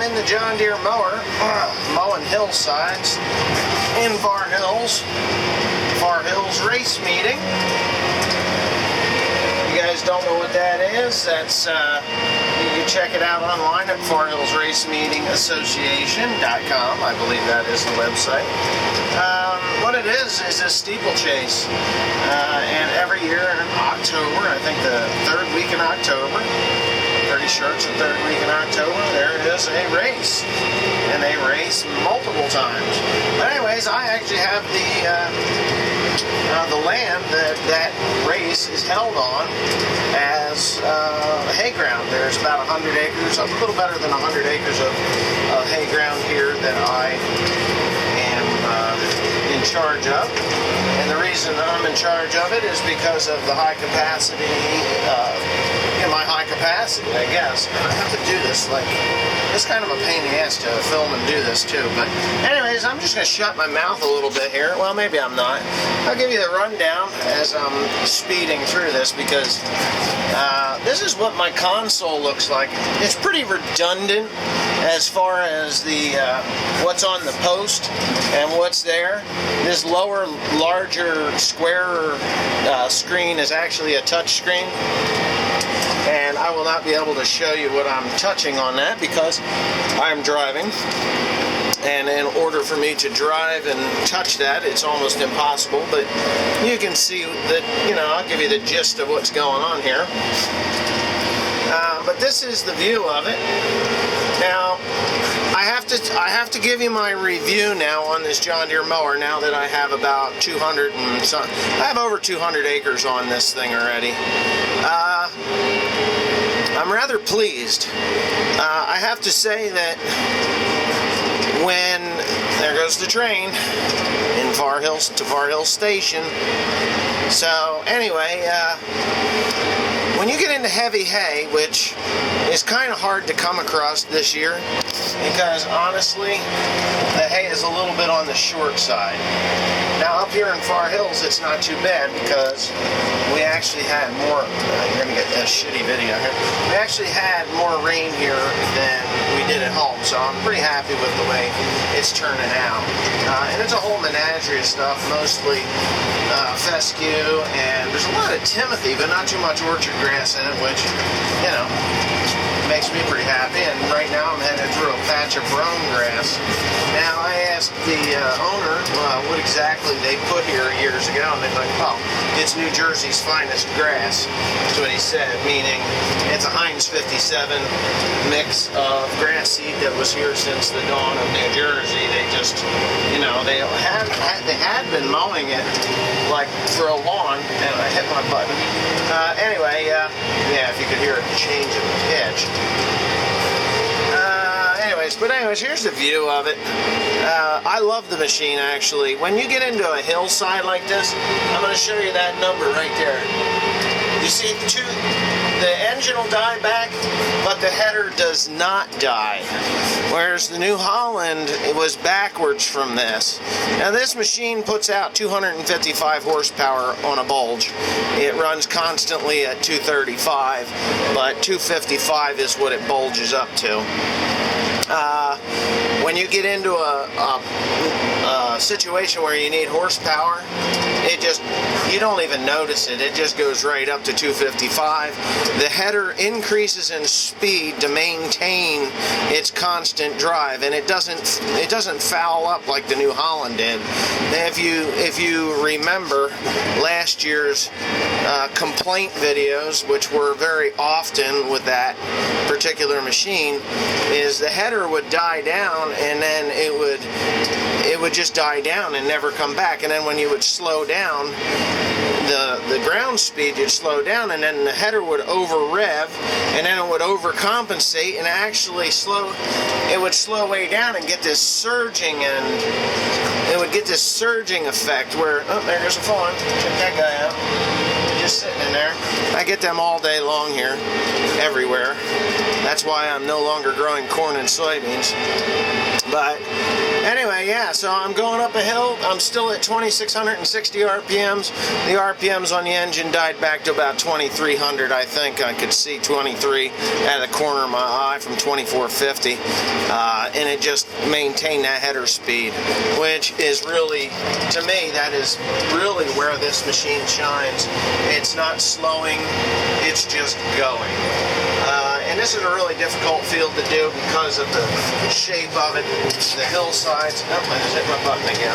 in the John Deere mower, mowing hillsides in Far Hills race meeting. You guys don't know what that is? That's you can check it out online at FarHillsRaceMeetingAssociation.com. I believe that is the website. What it is a steeplechase, and every year in October, I think the third week in October, pretty sure it's the third week in October, there is a race, and they race multiple times. But anyways, I actually have the land that race is held on as hay ground. There's about 100 acres, a little better than 100 acres of hay ground here that I am in charge of. And the reason I'm in charge of it is because of the high capacity, my high capacity, I guess. And I have to do this, like, it's kind of a pain in the ass to film and do this too. But anyways, I'm just going to shut my mouth a little bit here. Well, maybe I'm not. I'll give you the rundown as I'm speeding through this, because this is what my console looks like. It's pretty redundant as far as the what's on the post and what's there. This lower, larger, squarer screen is actually a touch screen. And I will not be able to show you what I'm touching on that because I'm driving. And in order for me to drive and touch that, it's almost impossible. But you can see that, I'll give you the gist of what's going on here. But this is the view of it. Now, I have to give you my review now on this John Deere mower. Now that I have about 200 and some, I have over 200 acres on this thing already. I'm rather pleased. I have to say that when there goes the train in Far Hills to Far Hills Station. So anyway, when you get into heavy hay, which is kind of hard to come across this year, because honestly, the hay is a little bit on the short side. Now up here in Far Hills, it's not too bad because we actually had more, you're going to get a shitty video here, we actually had more rain here than we did at home, so I'm pretty happy with the way it's turning out. And it's a whole menagerie of stuff, mostly fescue, and there's a lot of timothy, but not too much orchard grass in it, which, makes me pretty happy. And right now I'm headed through a patch of brome grass. Now I asked the owner what exactly they put here years ago, and they're like, oh, it's New Jersey's finest grass. That's what he said, meaning it's a Heinz 57 mix of grass seed that was here since the dawn of New Jersey. They just, they had been mowing it like for a lawn, and I hit my button. Anyway, yeah, if you could hear a change in the pitch. Anyways, here's the view of it. I love the machine, actually. When you get into a hillside like this, I'm going to show you that number right there. You see, the engine will die back, but the header does not die. Whereas the New Holland, it was backwards from this. Now this machine puts out 255 horsepower on a bulge. It runs constantly at 235, but 255 is what it bulges up to. When you get into a situation where you need horsepower, you don't even notice it. It just goes right up to 255. The header increases in speed to maintain its constant drive, and it doesn't foul up like the New Holland did. If you remember last year's complaint videos, which were very often with that particular machine, is the header would die down, and then it would just die down and never come back. And then when you would slow down, the ground speed would slow down, and then the header would over rev, and then it would overcompensate and actually it would slow way down and get this surging, and it would get this surging effect where, oh, there goes a fawn. Check that guy out. Just sitting in there. I get them all day long here, everywhere. That's why I'm no longer growing corn and soybeans. But anyway, yeah, so I'm going up a hill. I'm still at 2,660 RPMs. The RPMs on the engine died back to about 2,300, I think. I could see 23 out of the corner of my eye from 2,450. And it just maintained that header speed, which is really, to me, that is really where this machine shines. It's not slowing, it's just going. And this is a really difficult field to do because of the shape of it, the hillsides. Oh, I just hit my button again.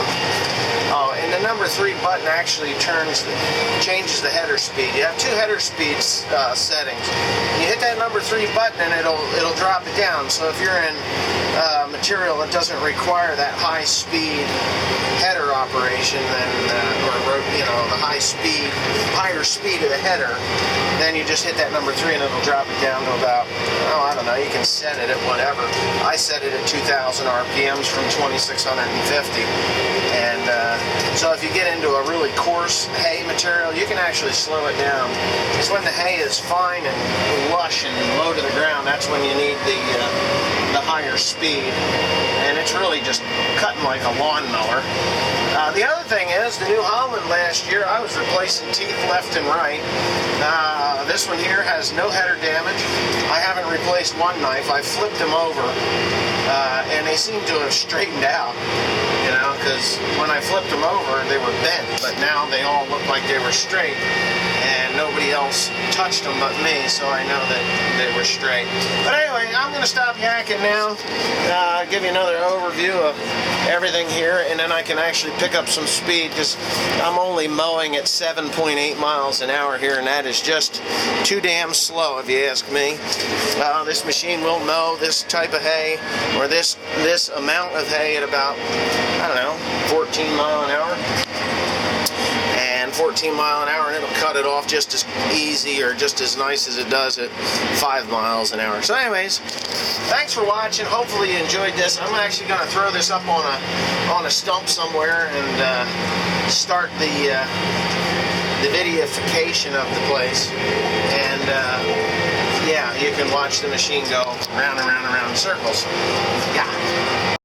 Oh, and the number 3 button actually changes the header speed. You have 2 header speed settings. You hit that number 3 button and it'll drop it down. So if you're in material that doesn't require that high speed header operation, then or you know, the higher speed of the header, then you just hit that number 3 and it'll drop it down to about, oh, I don't know, you can set it at whatever. I set it at 2,000 RPMs from 2,650. And so if you get into a really coarse hay material, you can actually slow it down. Because when the hay is fine and lush and low to the ground, that's when you need the higher speed. And it's really just cutting like a lawnmower. The other thing is, the New Holland last year, I was replacing teeth left and right. This one here has no header damage. I haven't replaced one knife. I flipped them over, and they seem to have straightened out, you know, because when I flipped them over, they were bent, but now they all look like they were straight, and nobody else touched them but me, so I know that they were straight. But anyway, I'm going to stop yakking now, give you another overview of everything here, and then I can actually pick up some speed, because I'm only mowing at 7.8 miles an hour here, and that is just too damn slow, if you ask me. This machine will mow this type of hay, or this amount of hay at about, I don't know, 14 mile an hour. And 14 mile an hour, and it'll cut it off just as easy or just as nice as it does at 5 miles an hour. So anyways, thanks for watching. Hopefully you enjoyed this. I'm actually going to throw this up on a stump somewhere and start the videoification of the place. And yeah, you can watch the machine go round and round and round in circles. Yeah.